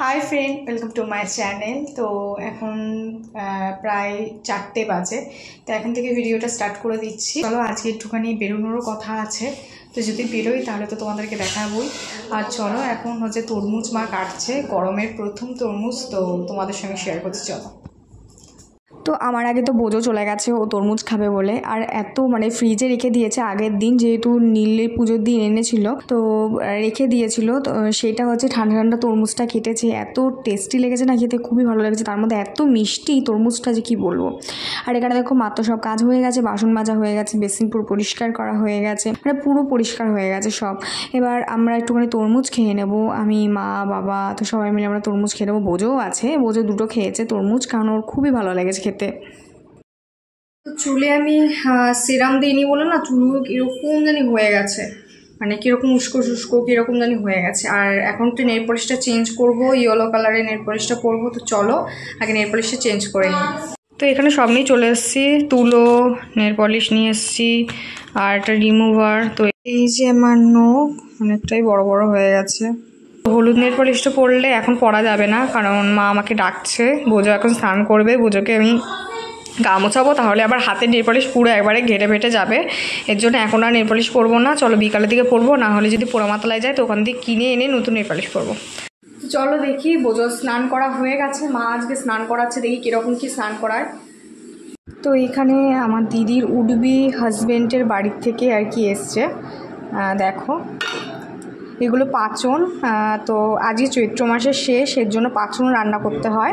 Hi friend, welcome to my channel. তো এখন প্রায় 4টে বাজে। তো এখন থেকে ভিডিওটা স্টার্ট করে দিচ্ছি। চলো, আজকে একটুখানি বেরোনোরও কথা আছে। তো যদি বেরোই তাহলে তো তোমাদেরকে দেখাবোই। আর চলো, এখন হচ্ছে তরমুজ মা কাটছে, গরমের প্রথম তরমুজ। তো তোমাদের সঙ্গে শেয়ার করছি, চলো। তো আমার আগে তো বোঝো চলে গেছে ও তরমুজ খাবে বলে, আর এত ফ্রিজে রেখে দিয়েছে আগের দিন, যেহেতু নীলের পুজোর দিন এনেছিল তো রেখে দিয়েছিল। তো সেটা হচ্ছে ঠান্ডা ঠান্ডা তরমুজটা কেটেছে, এত টেস্টি লেগেছে না, খেতে খুবই ভালো লেগেছে। তার মধ্যে এত মিষ্টি তরমুজটা যে কি বলবো। আর এখানে দেখো মাত্র সব কাজ হয়ে গেছে, বাসন মাজা হয়ে গেছে, বেসিন পুরো পরিষ্কার করা হয়ে গেছে, পুরো পরিষ্কার হয়ে গেছে সব। এবার আমরা একটুখানি তরমুজ খেয়ে নেব, আমি, মা, বাবা, তো সবাই মিলে আমরা তরমুজ খেয়ে নেবো। বোঝোও আছে, বোঝো দুটো খেয়েছে তরমুজ, কারণ ওর খুবই ভালো লেগেছে খেতে। তো চুলে আমি সিরাম দিইনি বলে না, চুলগুলো কীরকম জানি হয়ে গেছে, কীরকম উস্কো শুষ্কো কীরকম জানি হয়ে গেছে। আর এখন তো নেল পলিশটা চেঞ্জ করবো, ইয়েলো কালারের নেল পলিশটা পরবো। তো চলো আগে নেল পলিশটা চেঞ্জ করে নিই। তো এখানে সব নিয়ে চলে এসেছি, তুলো, নেল পলিশ নিয়ে এসেছি আর একটা রিমুভার। তো এই যে আমার নখ অনেকটাই বড় বড় হয়ে গেছে। হলুদ নেল পলিশটা পরলে এখন পরা যাবে না, কারণ মা আমাকে ডাকছে। বোঝো এখন স্নান করবে, বোঝোকে আমি গা মোছাবো, তাহলে আবার হাতের নেল পলিশ পুরো একবারে ঘেটে ফেটে যাবে। এর জন্য এখন আর নেল পলিশ পরবো না, চলো বিকালের দিকে পরবো, না হলে যদি পোড়ামাতলায় যায় তো ওখান থেকে কিনে এনে নতুন নেল পলিশ পরবো। চলো দেখি, বোঝো স্নান করা হয়ে গেছে, মা আজকে স্নান করাচ্ছে, দেখি কীরকম কি স্নান করায়। তো এখানে আমার দিদির উডবি হাজবেন্ডের বাড়ির থেকে আর কি এসছে, দেখো এগুলো পাঁচন। তো আজকে চৈত্র মাসের শেষ, এর জন্য পাঁচন রান্না করতে হয়।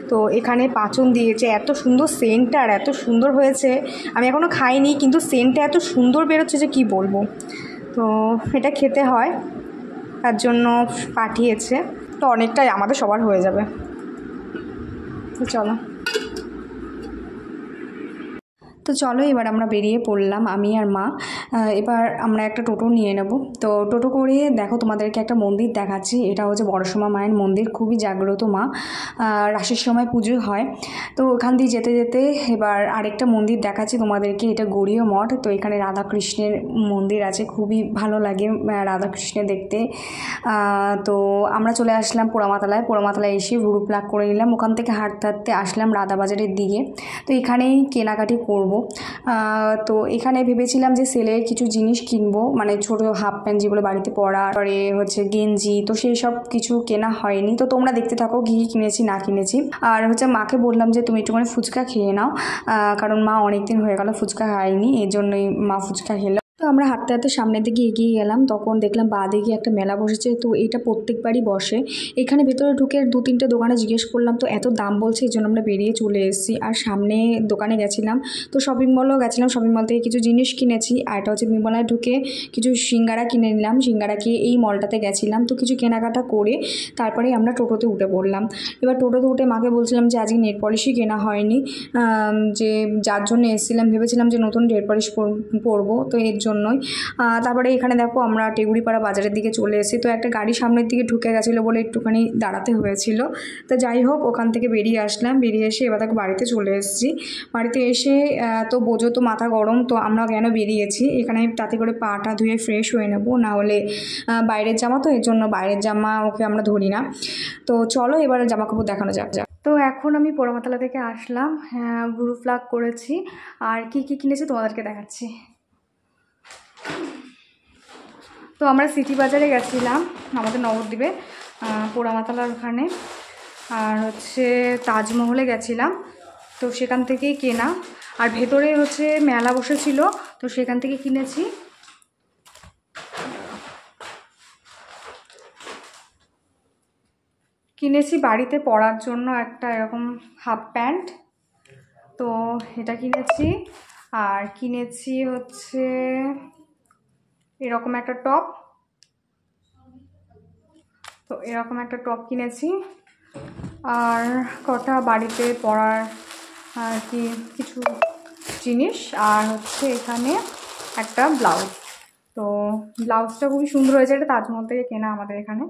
তো এখানে পাঁচন দিয়েছে, এত সুন্দর সেন্টটা, আর এত সুন্দর হয়েছে। আমি এখনও খাইনি, কিন্তু সেন্টটা এত সুন্দর বেরোচ্ছে যে কি বলবো। তো এটা খেতে হয়, তার জন্য পাঠিয়েছে। তো অনেকটাই আমাদের সবার হয়ে যাবে। তো চলো এবার আমরা বেরিয়ে পড়লাম, আমি আর মা। এবার আমরা একটা টোটো নিয়ে নেব। তো টোটো করে দেখো তোমাদেরকে একটা মন্দির দেখাচ্ছি, এটা হচ্ছে বড়সমা মায়ের মন্দির, খুবই জাগ্রত মা, রাসের সময় পুজো হয়। তো ওখান দিয়ে যেতে যেতে এবার আরেকটা মন্দির দেখাচ্ছি তোমাদেরকে, এটা গৌরীয় মঠ। তো এখানে রাধাকৃষ্ণের মন্দির আছে, খুবই ভালো লাগে রাধাকৃষ্ণের দেখতে। তো আমরা চলে আসলাম পোড়ামাতলায় এসে ভুরু প্লাগ করে নিলাম, ওখান থেকে হাঁটতে হাঁটতে আসলাম রাধাবাজারের দিকে। তো এখানেই কেনাকাটি করব। তো এখানে ভেবেছিলাম যে সেলের কিছু জিনিস কিনবো, ছোটো হাফ প্যান্ট যেগুলো বাড়িতে পরা, পরে হচ্ছে গেঞ্জি, তো সেই সব কিছু কেনা হয়নি। তো তোমরা দেখতে থাকো কী কিনেছি না কিনেছি। আর হচ্ছে মাকে বললাম যে তুমি একটুখানি ফুচকা খেয়ে নাও, কারণ মা অনেকদিন হয়ে গেল ফুচকা খায়নি, এর জন্যই মা ফুচকা খেলো। তো আমরা হাঁটতে হাঁটতে সামনের দিকে এগিয়ে গেলাম, তখন দেখলাম বাঁ দিকে একটা মেলা বসেছে। তো এটা প্রত্যেকবারই বসে। এখানে ভেতরে ঢুকে 2-3টে দোকানে জিজ্ঞেস করলাম, তো এত দাম বলছে, এই জন্য আমরা বেরিয়ে চলে এসেছি। আর সামনে দোকানে গেছিলাম, তো শপিং মলেও গেছিলাম, শপিং মল থেকে কিছু জিনিস কিনেছি। আর এটা হচ্ছে বিমলায় ঢুকে কিছু সিঙ্গারা কিনে নিলাম, সিঙ্গারা খেয়ে এই মলটাতে গেছিলাম। তো কিছু কেনাকাটা করে তারপরে আমরা টোটোতে উঠে পড়লাম। এবার টোটোতে উঠে মাকে বলছিলাম যে আজকে নেল পলিশই কেনা হয়নি, যে যার জন্য এসেছিলাম, ভেবেছিলাম যে নতুন নেল পলিশ পরবো, তো এর জন্যই। তারপরে এখানে দেখো আমরা টেগুড়িপাড়া বাজারের দিকে চলে এসেছি। তো একটা গাড়ি সামনের দিকে ঢুকে গেছিলো বলে একটুখানি দাঁড়াতে হয়েছিল। তো যাই হোক, ওখান থেকে বেরিয়ে আসলাম, বেরিয়ে এসে এবার তাকে বাড়িতে চলে এসেছি। বাড়িতে এসে তো বোঝো তো মাথা গরম, তো আমরা কেন বেরিয়েছি, এখানে তাতে করে পাটা ধুয়ে ফ্রেশ হয়ে নেবো, না হলে বাইরের জামা, তো এর জন্য বাইরের জামা ওকে আমরা ধরি না। তো চলো এবার জামা কাপড় দেখানো যাক। তো এখন আমি পোড়ামাতলা থেকে আসলাম, ভুরু প্লাগ করেছি, আর কি কি কিনেছি তোমাদেরকে দেখাচ্ছি। তো আমরা সিটি বাজারে গেছিলাম, আমাদের নবদ্বীপে পোড়ামাতলার ওখানে, আর হচ্ছে তাজমহলে গেছিলাম, তো সেখান থেকেই কেনা। আর ভেতরে হচ্ছে মেলা বসেছিল, তো সেখান থেকে কিনেছি বাড়িতে পরার জন্য একটা এরকম হাফ প্যান্ট, তো এটা কিনেছি। আর কিনেছি হচ্ছে এরকম একটা টপ, তো এরকম একটা টপ কিনেছি। আর কটা বাড়িতে পরার আর কি কিছু জিনিস, আর হচ্ছে এখানে একটা ব্লাউজ। তো ব্লাউজটা খুবই সুন্দর হয়েছে, এটা তাজমহল থেকে কেনা আমাদের এখানে,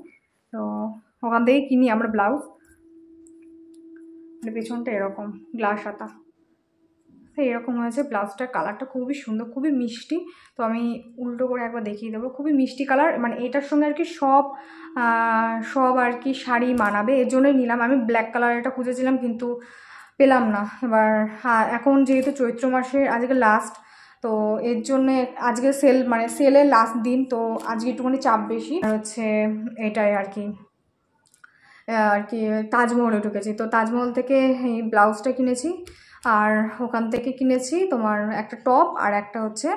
তো ওখান থেকেই কিনি আমরা ব্লাউজ। পেছনটা এরকম গ্লাস হাতা। তো এরকম হয়েছে। ব্লাউজটার কালারটা খুবই সুন্দর, খুবই মিষ্টি। তো আমি উল্টো করে একবার দেখিয়ে দেবো। খুবই মিষ্টি কালার, মানে এটার সঙ্গে আর কি সব আর কি শাড়ি মানাবে, এর জন্যই নিলাম। আমি ব্ল্যাক কালার এটা খুঁজেছিলাম কিন্তু পেলাম না। এবার এখন যেহেতু চৈত্র মাসের আজকে লাস্ট, তো এর জন্যে আজকে সেলের লাস্ট দিন, তো আজকে একটুখানি চাপ বেশি। আর হচ্ছে এটাই আর কি তাজমহলে ঢুকেছি। তো তাজমহল থেকে এই ব্লাউজটা কিনেছি, আর ওখান থেকে কিনেছি তোমার একটা টপ আর একটা হচ্ছে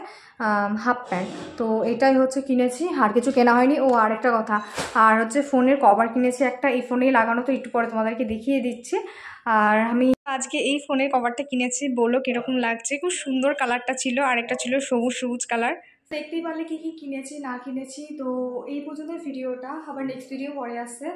হাফ প্যান্ট। তো এটাই হচ্ছে কিনেছি, আর কিছু কেনা হয়নি। ও আর একটা কথা, আর হচ্ছে ফোনের কভার কিনেছি একটা, এই ফোনেই লাগানো, তো একটু পরে তোমাদেরকে দেখিয়ে দিচ্ছি। আর আমি আজকে এই ফোনের কভারটা কিনেছি, বলো কীরকম লাগছে। খুব সুন্দর কালারটা ছিল, আর একটা ছিল সবুজ সবুজ কালার। দেখতেই পারলে কী কী কিনেছি না কিনেছি। তো এই পর্যন্ত ভিডিওটা, আবার নেক্সট ভিডিও পরে আসছে।